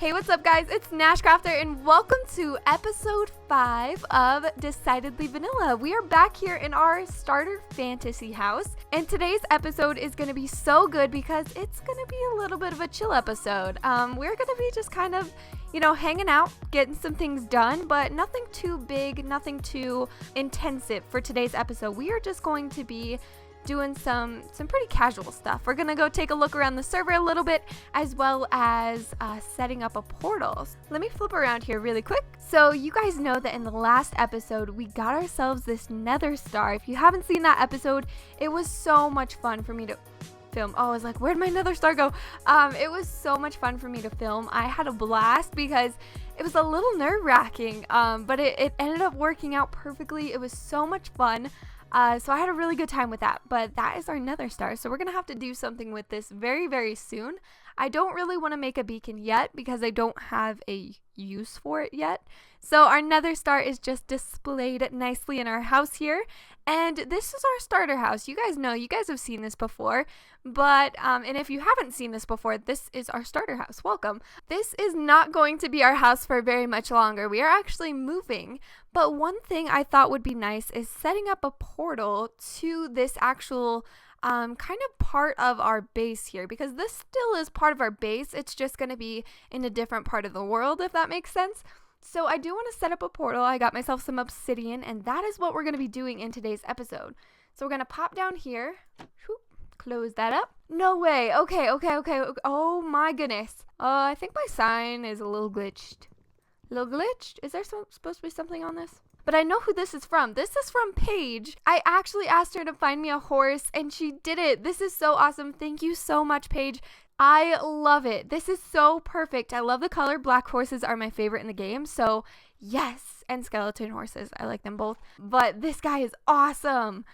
Hey, what's up guys? It's NashCrafter and welcome to episode 5 of Decidedly Vanilla. We are back here in our starter fantasy house, and today's episode is going to be so good because it's going to be a little bit of a chill episode. We're going to be just kind of, hanging out, getting some things done, but nothing too big, nothing too intensive for today's episode. We are just going to be doing some pretty casual stuff. We're gonna go take a look around the server a little bit, as well as setting up a portal. Let me flip around here really quick. So you guys know that in the last episode we got ourselves this nether star. If you haven't seen that episode, it was so much fun for me to film. Oh, I was like, where'd my nether star go? It was so much fun for me to film. I had a blast because it was a little nerve-wracking, but it ended up working out perfectly. It was so much fun. So I had a really good time with that, but that is our nether star. So we're going to have to do something with this very, very soon. I don't really want to make a beacon yet because I don't have a use for it yet. So our nether star is just displayed nicely in our house here. And this is our starter house. You guys know, you guys have seen this before, but, and if you haven't seen this before, this is our starter house. Welcome. This is not going to be our house for very much longer. We are actually moving. But one thing I thought would be nice is setting up a portal to this actual kind of part of our base here, because this still is part of our base. It's just going to be in a different part of the world, if that makes sense. So I do want to set up a portal. I got myself some obsidian, and that is what we're going to be doing in today's episode. So we're going to pop down here. Whoop, close that up. No way. Okay. Oh my goodness. I think my sign is a little glitched. Is there supposed to be something on this? But I know who this is from. This is from Paige. I actually asked her to find me a horse, and she did it. This is so awesome. Thank you so much, Paige. I love it. This is so perfect. I love the color. Black horses are my favorite in the game. So yes, and skeleton horses. I like them both. But this guy is awesome.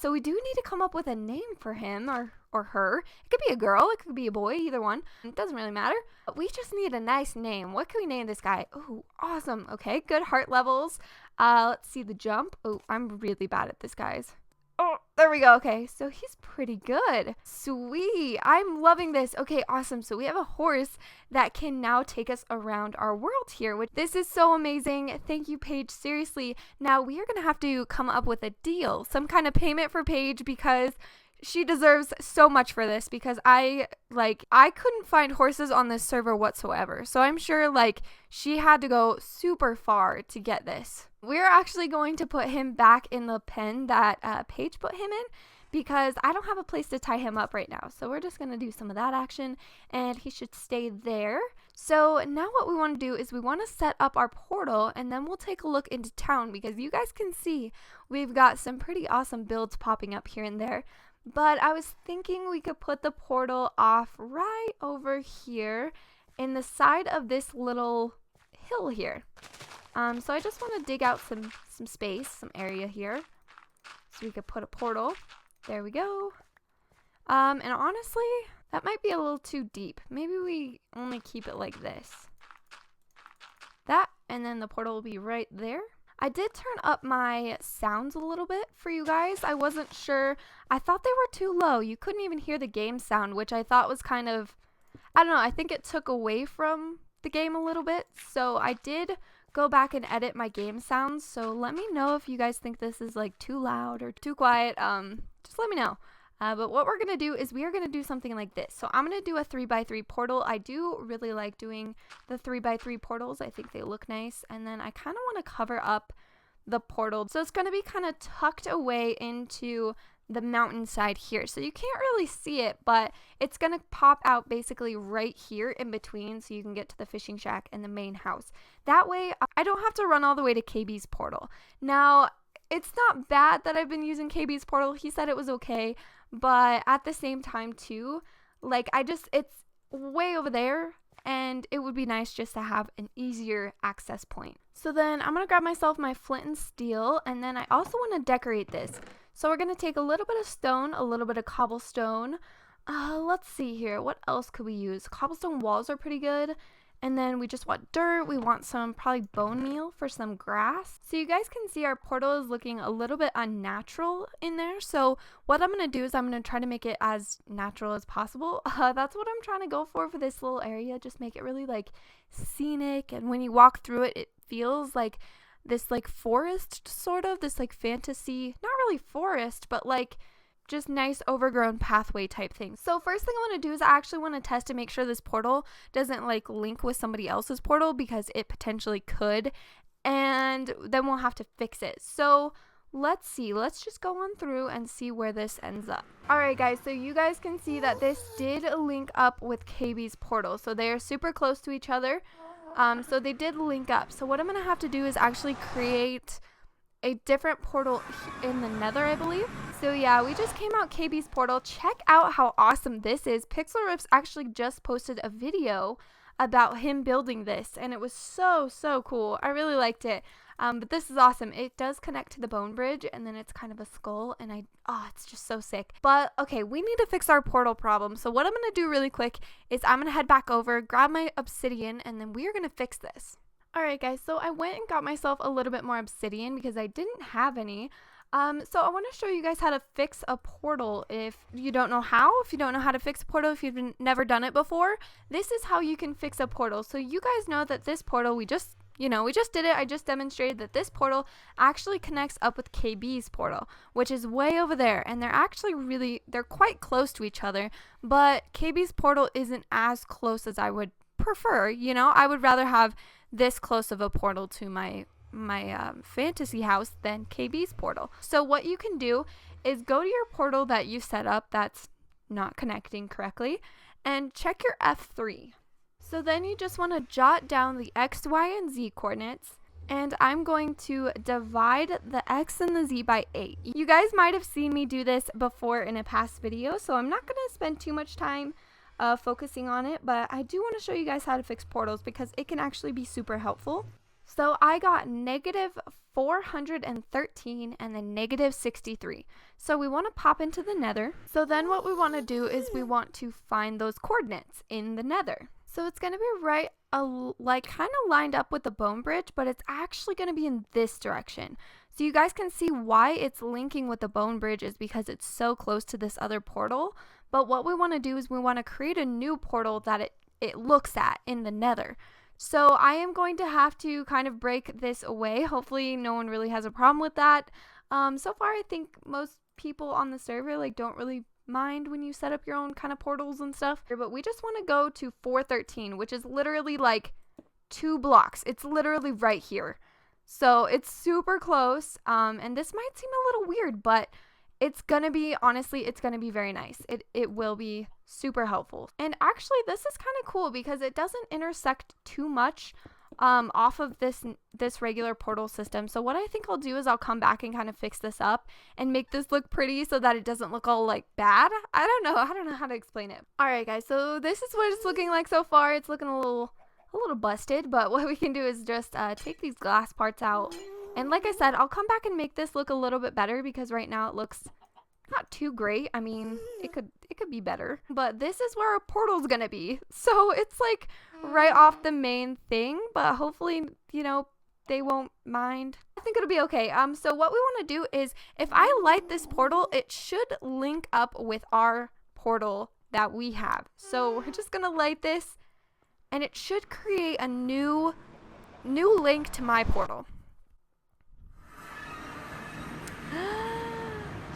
So we do need to come up with a name for him or her. It could be a girl. It could be a boy. Either one. It doesn't really matter. But we just need a nice name. What can we name this guy? Oh, awesome. Okay, good heart levels. Let's see the jump. Oh, I'm really bad at this, guys. Oh, there we go. Okay, so he's pretty good. Sweet. I'm loving this. Okay, awesome. So we have a horse that can now take us around our world here. This is so amazing. Thank you, Paige. Seriously. Now we are going to have to come up with a deal, some kind of payment for Paige, because she deserves so much for this, because I couldn't find horses on this server whatsoever. So I'm sure she had to go super far to get this. We're actually going to put him back in the pen that Paige put him in, because I don't have a place to tie him up right now. So we're just going to do some of that action, and he should stay there. So now what we want to do is we want to set up our portal, and then we'll take a look into town, because you guys can see we've got some pretty awesome builds popping up here and there. But I was thinking we could put the portal off right over here in the side of this little hill here. So I just want to dig out some space, some area here, so we could put a portal. There we go. And honestly, that might be a little too deep. Maybe we only keep it like this. That, and then the portal will be right there. I did turn up my sounds a little bit for you guys. I wasn't sure. I thought they were too low. You couldn't even hear the game sound, which I thought was kind of, I don't know, I think it took away from the game a little bit. So I did go back and edit my game sounds. So let me know if you guys think this is too loud or too quiet. Just let me know. But what we're going to do is we are going to do something like this. So I'm going to do a 3x3 portal. I do really like doing the 3x3 portals. I think they look nice. And then I kind of want to cover up the portal. So it's going to be kind of tucked away into the mountainside here. So you can't really see it, but it's going to pop out basically right here in between, so you can get to the fishing shack and the main house. That way I don't have to run all the way to KB's portal. Now, it's not bad that I've been using KB's portal. He said it was okay. But at the same time too, it's way over there, and it would be nice just to have an easier access point. So then I'm going to grab myself my flint and steel, and then I also want to decorate this. So we're going to take a little bit of stone, a little bit of cobblestone. Let's see here. What else could we use? Cobblestone walls are pretty good. And then we just want dirt. We want some probably bone meal for some grass. So you guys can see our portal is looking a little bit unnatural in there. So what I'm going to do is I'm going to try to make it as natural as possible. That's what I'm trying to go for this little area. Just make it really like scenic. And when you walk through it, it feels like this like forest sort of, this like fantasy, not really forest, but like just nice overgrown pathway type thing. So first thing I want to do is I actually want to test to make sure this portal doesn't like link with somebody else's portal, because it potentially could, and then we'll have to fix it. So let's see, let's just go on through and see where this ends up. Alright guys, so you guys can see that this did link up with KB's portal, so they are super close to each other. So they did link up. So what I'm gonna have to do is actually create a different portal in the nether, I believe. So yeah, we just came out KB's portal. Check out how awesome this is. Pixel Rips actually just posted a video about him building this, and it was so cool. I really liked it. But this is awesome. It does connect to the bone bridge, and then it's kind of a skull, and it's just so sick. But okay, we need to fix our portal problem. So what I'm gonna do really quick is I'm gonna head back over, grab my obsidian, and then we are gonna fix this. Alright guys, so I went and got myself a little bit more obsidian because I didn't have any. So I want to show you guys how to fix a portal if you don't know how. If you don't know how to fix a portal, if you've never done it before, this is how you can fix a portal. So you guys know that this portal, we just did it. I just demonstrated that this portal actually connects up with KB's portal, which is way over there. And they're quite close to each other, but KB's portal isn't as close as I would prefer. I would rather have this close of a portal to my fantasy house than KB's portal. So what you can do is go to your portal that you set up that's not connecting correctly and check your F3. So then you just want to jot down the X, Y, and Z coordinates, and I'm going to divide the X and the Z by 8. You guys might have seen me do this before in a past video, so I'm not going to spend too much time focusing on it, but I do want to show you guys how to fix portals because it can actually be super helpful. So I got -413 and then -63. So we want to pop into the nether. So then what we want to do is we want to find those coordinates in the nether. So it's going to be right like kind of lined up with the bone bridge, but it's actually going to be in this direction. So you guys can see why it's linking with the bone bridge is because it's so close to this other portal. But what we want to do is we want to create a new portal that it looks at in the nether. So I am going to have to kind of break this away. Hopefully no one really has a problem with that. So far I think most people on the server don't really mind when you set up your own kind of portals and stuff. But we just want to go to 413, which is literally like 2 blocks. It's literally right here. So it's super close. And this might seem a little weird, but it's gonna be, honestly, it's gonna be very nice. It will be super helpful. And actually this is kind of cool because it doesn't intersect too much off of this regular portal system. So what I think I'll do is I'll come back and kind of fix this up and make this look pretty so that it doesn't look all like bad. I don't know how to explain it. Alright guys, so this is what it's looking like so far. It's looking a little busted, but what we can do is just take these glass parts out. And like I said, I'll come back and make this look a little bit better because right now it looks not too great. I mean, it could be better. But this is where our portal's gonna be. So it's like right off the main thing, but hopefully, they won't mind. I think it'll be okay. So what we want to do is if I light this portal, it should link up with our portal that we have. So we're just gonna light this and it should create a new link to my portal.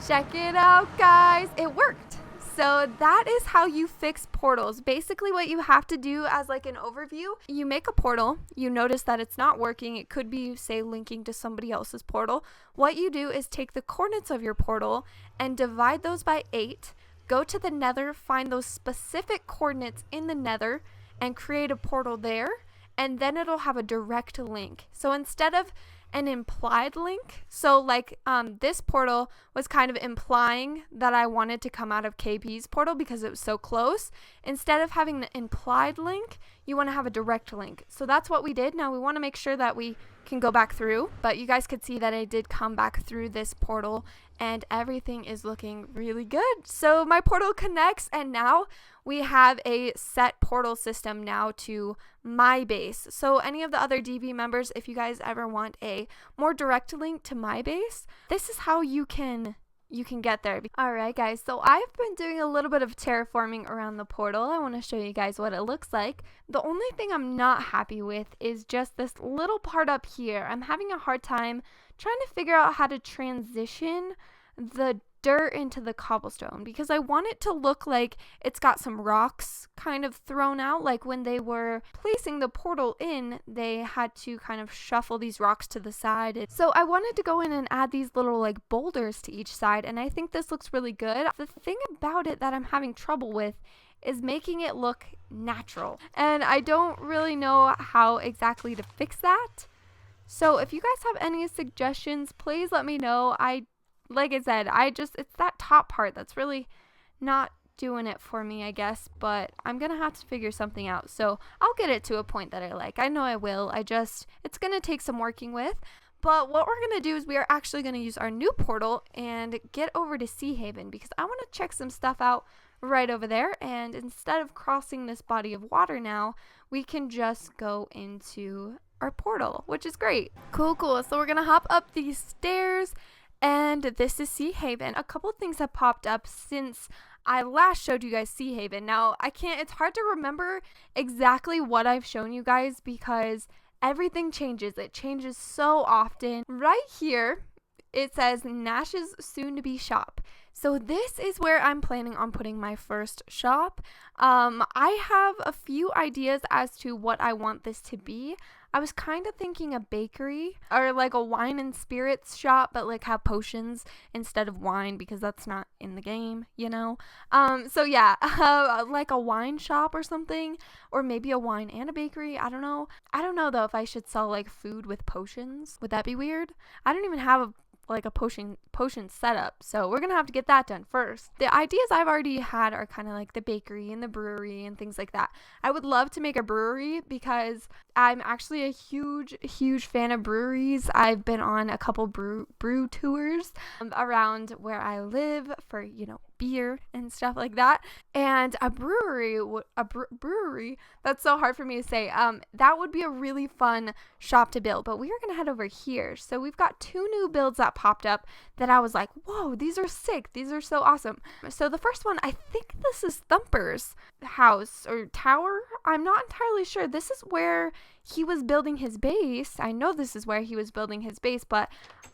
Check it out, guys. It worked. So that is how you fix portals. Basically what you have to do as like an overview, you make a portal, you notice that it's not working. It could be, say, linking to somebody else's portal. What you do is take the coordinates of your portal and divide those by 8, go to the nether, find those specific coordinates in the nether and create a portal there, and then it'll have a direct link. So instead of an implied link, so like this portal was kind of implying that I wanted to come out of KB's portal because it was so close. Instead of having the implied link, you want to have a direct link. So that's what we did. Now we want to make sure that we can go back through, but you guys could see that I did come back through this portal and everything is looking really good. So my portal connects and now we have a set portal system now to my base. So any of the other DV members, if you guys ever want a more direct link to my base, this is how you can get there. Alright guys, so I've been doing a little bit of terraforming around the portal. I want to show you guys what it looks like. The only thing I'm not happy with is just this little part up here. I'm having a hard time trying to figure out how to transition the dirt into the cobblestone because I want it to look like it's got some rocks kind of thrown out. Like when they were placing the portal in, they had to kind of shuffle these rocks to the side. So I wanted to go in and add these little like boulders to each side, and I think this looks really good. The thing about it that I'm having trouble with is making it look natural, and I don't really know how exactly to fix that. So if you guys have any suggestions, please let me know. Like I said, it's that top part that's really not doing it for me, I guess, but I'm gonna have to figure something out. So I'll get it to a point that I like. I know I will. It's gonna take some working with. But what we're gonna do is we are actually gonna use our new portal and get over to Sea Haven because I want to check some stuff out right over there. And instead of crossing this body of water now, we can just go into our portal, which is great. Cool. So we're gonna hop up these stairs. And this is Sea Haven. A couple of things have popped up since I last showed you guys Sea Haven. Now, it's hard to remember exactly what I've shown you guys because everything changes. It changes so often. Right here, it says Nash's soon-to-be shop. So this is where I'm planning on putting my first shop. I have a few ideas as to what I want this to be. I was kind of thinking a bakery or like a wine and spirits shop, but like have potions instead of wine because that's not in the game, you know? So yeah, like a wine shop or something, or maybe a wine and a bakery. I don't know. I don't know though if I should sell like food with potions. Would that be weird? I don't even have a potion setup, so we're gonna have to get that done first. The ideas I've already had are kind of like the bakery and the brewery and things like that. I would love to make a brewery because I'm actually a huge fan of breweries. I've been on a couple brew tours around where I live for beer and stuff like that, and a brewery, that's so hard for me to say, that would be a really fun shop to build. But we are gonna head over here. So we've got 2 new builds that popped up that I was like, whoa, these are sick, these are so awesome. So the first one, I think this is Thumper's house or tower, I'm not entirely sure. This is where he was building his base. I know this is where he was building his base, but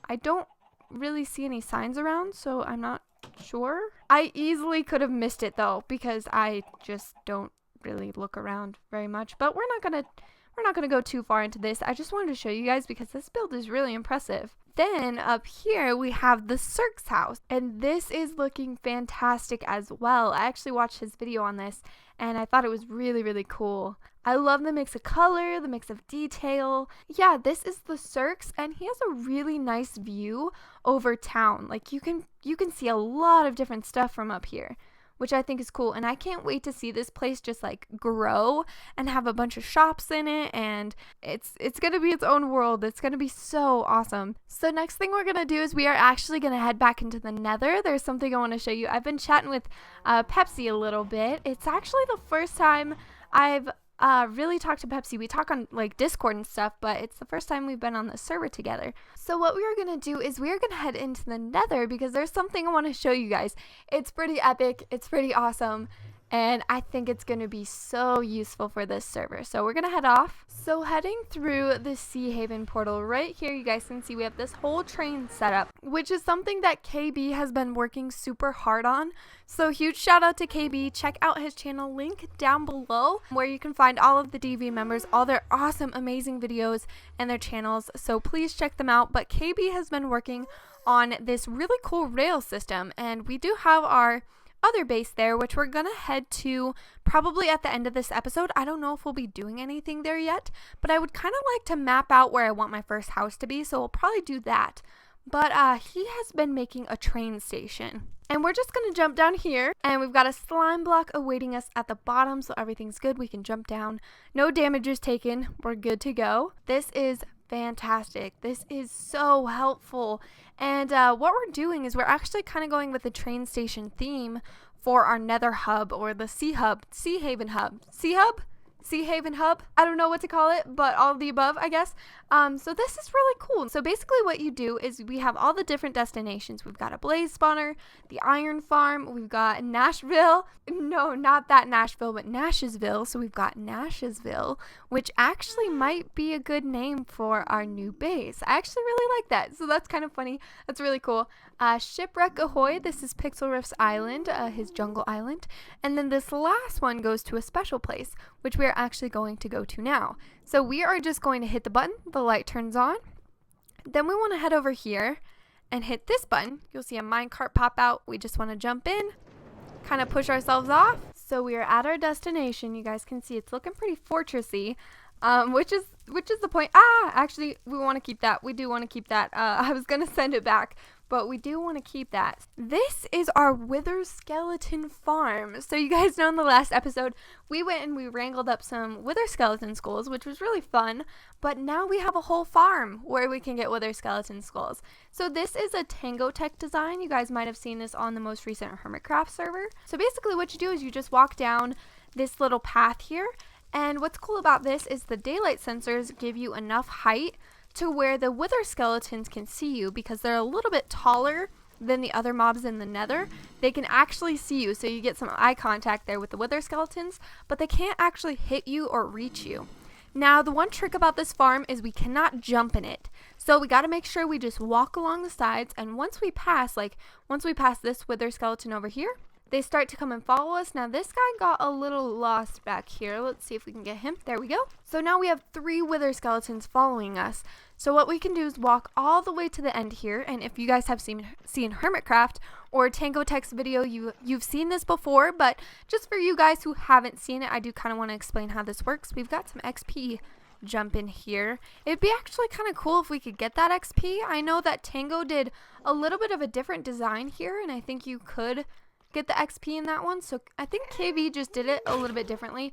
I don't really see any signs around, so I'm not sure. I easily could have missed it though because I just don't really look around very much, but we're not gonna go too far into this. I just wanted to show you guys because this build is really impressive. Then up here we have the Cirque's house, and this is looking fantastic as well. I actually watched his video on this and I thought it was really cool. I love the mix of color, the mix of detail. Yeah, this is the Cirque's, and he has a really nice view over town. Like you can see a lot of different stuff from up here, which I think is cool. And I can't wait to see this place just like grow and have a bunch of shops in it, and it's gonna be its own world. It's gonna be so awesome. So next thing we're gonna do is we are actually gonna head back into the Nether. There's something I want to show you. I've been chatting with Pepsi a little bit. It's actually the first time I've really talked to Pepsi. We talk on like Discord and stuff, but it's the first time we've been on the server together. So what we are going to do is we are going to head into the Nether because there's something I want to show you guys. It's pretty epic. It's pretty awesome. And I think it's going to be so useful for this server. So we're going to head off. So heading through the Sea Haven portal right here, you guys can see we have this whole train set up, which is something that KB has been working super hard on. So huge shout out to KB. Check out his channel, link down below, where you can find all of the DV members, all their awesome, amazing videos and their channels. So please check them out. But KB has been working on this really cool rail system, and we do have our other base there, which we're gonna head to probably at the end of this episode. I don't know if we'll be doing anything there yet, but I would kind of like to map out where I want my first house to be, so we'll probably do that. But he has been making a train station, And we're just going to jump down here, and we've got a slime block awaiting us at the bottom, so everything's good. We can jump down. No damage is taken. We're good to go. This is fantastic. This is so helpful. And what we're doing is we're actually kind of going with the train station theme for our nether hub, or the sea haven hub. I don't know what to call it, but all of the above, I guess. So this is really cool. So basically what you do is we have all the different destinations. We've got a blaze spawner, the iron farm, we've got Nashville. No, not that Nashville, but Nashesville. So we've got Nashesville, which actually might be a good name for our new base. I actually really like that. So that's kind of funny. That's really cool. Shipwreck Ahoy. This is Pixel Rift's island, his jungle island. And then this last one goes to a special place, which we are actually going to go to now. So we are just going to hit the button. The light turns on. Then we want to head over here and hit this button. You'll see a minecart pop out. We just want to jump in, kind of push ourselves off. So we are at our destination. You guys can see it's looking pretty fortressy, which is the point. Actually, we want to keep that. We do want to keep that. I was going to send it back, but we do want to keep that. This is our wither skeleton farm. So you guys know in the last episode, we went and we wrangled up some wither skeleton skulls, which was really fun. But now we have a whole farm where we can get wither skeleton skulls. So this is a Tango Tech design. You guys might have seen this on the most recent Hermitcraft server. So basically what you do is you just walk down this little path here. And what's cool about this is the daylight sensors give you enough height to where the wither skeletons can see you, because they're a little bit taller than the other mobs in the nether. They can actually see you, so you get some eye contact there with the wither skeletons, but they can't actually hit you or reach you. Now, the one trick about this farm is we cannot jump in it. So we got to make sure we just walk along the sides, and once we pass this wither skeleton over here, they start to come and follow us. Now this guy got a little lost back here. Let's see if we can get him. There we go. So now we have 3 wither skeletons following us. So what we can do is walk all the way to the end here. And if you guys have seen Hermitcraft or Tango Tech's video, you've seen this before. But just for you guys who haven't seen it, I do kind of want to explain how this works. We've got some XP jump in here. It'd be actually kind of cool if we could get that XP. I know that Tango did a little bit of a different design here, and I think you could get the XP in that one. So I think KV just did it a little bit differently,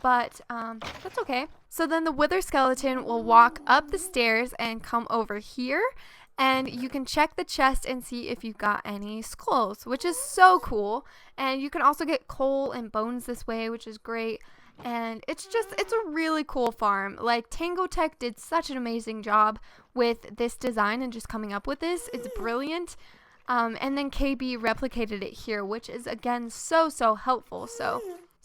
but that's okay. So then the wither skeleton will walk up the stairs and come over here, and you can check the chest and see if you've got any skulls, which is so cool. And you can also get coal and bones this way, which is great. And it's a really cool farm. Like, Tango Tech did such an amazing job with this design and just coming up with this. It's brilliant. And then KB replicated it here, which is, again, so helpful. So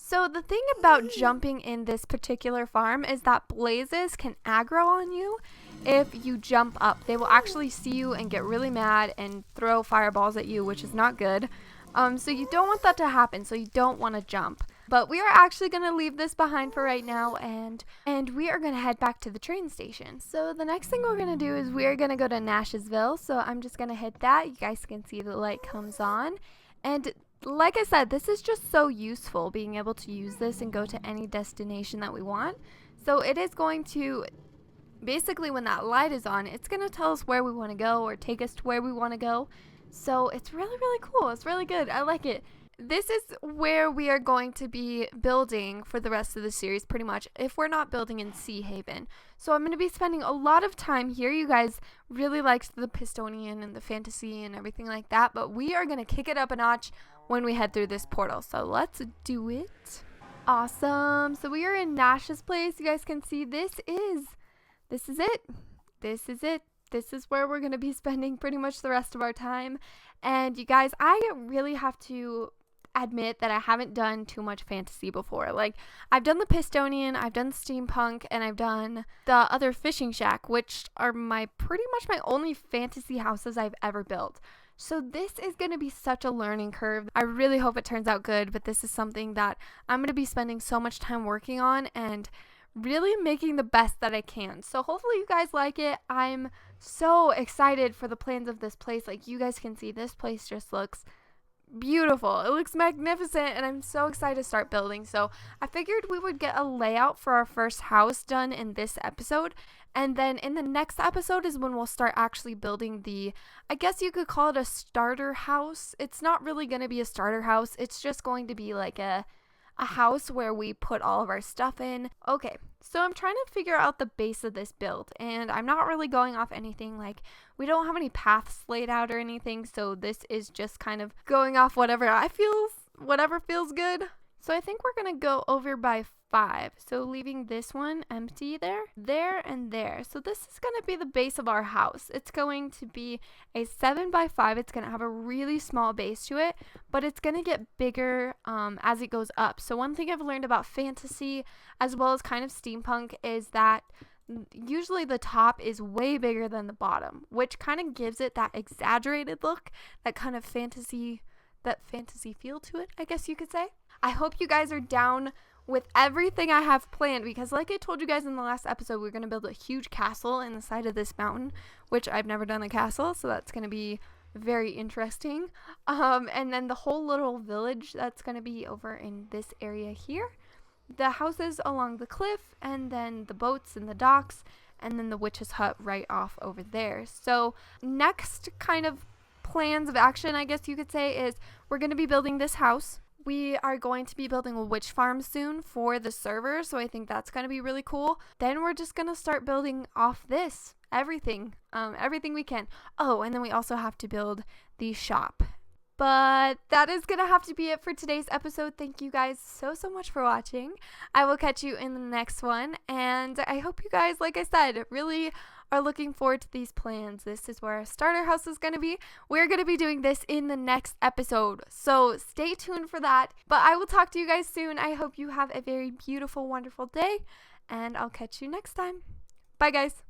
the thing about jumping in this particular farm is that blazes can aggro on you if you jump up. They will actually see you and get really mad and throw fireballs at you, which is not good. So you don't want that to happen, so you don't want to jump. But we are actually going to leave this behind for right now, and we are going to head back to the train station. So the next thing we're going to do is we are going to go to Nashesville. So I'm just going to hit that. You guys can see the light comes on. And like I said, this is just so useful, being able to use this and go to any destination that we want. So it is going to, basically when that light is on, it's going to tell us where we want to go or take us to where we want to go. So it's really cool. It's really good. I like it. This is where we are going to be building for the rest of the series, pretty much, if we're not building in Sea Haven. So I'm going to be spending a lot of time here. You guys really liked the Pistonian and the fantasy and everything like that, but we are going to kick it up a notch when we head through this portal. So let's do it. Awesome. So we are in Nash's place. You guys can see this is it. This is it. This is where we're going to be spending pretty much the rest of our time. And you guys, I really have to admit that I haven't done too much fantasy before. Like, I've done the Pistonian, I've done Steampunk, and I've done the other fishing shack, which are pretty much my only fantasy houses I've ever built. So this is going to be such a learning curve. I really hope it turns out good, but this is something that I'm going to be spending so much time working on and really making the best that I can. So hopefully you guys like it. I'm so excited for the plans of this place. Like, you guys can see, this place just looks beautiful. It looks magnificent, and I'm so excited to start building. So I figured we would get a layout for our first house done in this episode, and then in the next episode is when we'll start actually building I guess you could call it a starter house. It's not really going to be a starter house. It's just going to be like a house where we put all of our stuff in. Okay, so I'm trying to figure out the base of this build, and I'm not really going off anything. Like, we don't have any paths laid out or anything, so this is just kind of going off whatever feels good. So I think we're gonna go over by 5, so leaving this one empty there, and there. So this is gonna be the base of our house. It's going to be a 7 by 5. It's gonna have a really small base to it, but it's gonna get bigger as it goes up. So one thing I've learned about fantasy as well as kind of steampunk is that usually the top is way bigger than the bottom, which kind of gives it that exaggerated look, that kind of fantasy feel to it, I guess you could say. I hope you guys are down with everything I have planned, because like I told you guys in the last episode, we're going to build a huge castle in the side of this mountain, which I've never done a castle, so that's going to be very interesting. And then the whole little village that's going to be over in this area here. The houses along the cliff, and then the boats and the docks, and then the witch's hut right off over there. So next kind of plans of action, I guess you could say, is we're going to be building this house. We are going to be building a witch farm soon for the server, so I think that's going to be really cool. Then we're just going to start building off this, everything we can. Oh, and then we also have to build the shop. But that is going to have to be it for today's episode. Thank you guys so much for watching. I will catch you in the next one, and I hope you guys, like I said, really are looking forward to these plans. This is where our starter house is going to be. We're going to be doing this in the next episode, so stay tuned for that. But I will talk to you guys soon. I hope you have a very beautiful, wonderful day, and I'll catch you next time. Bye, guys.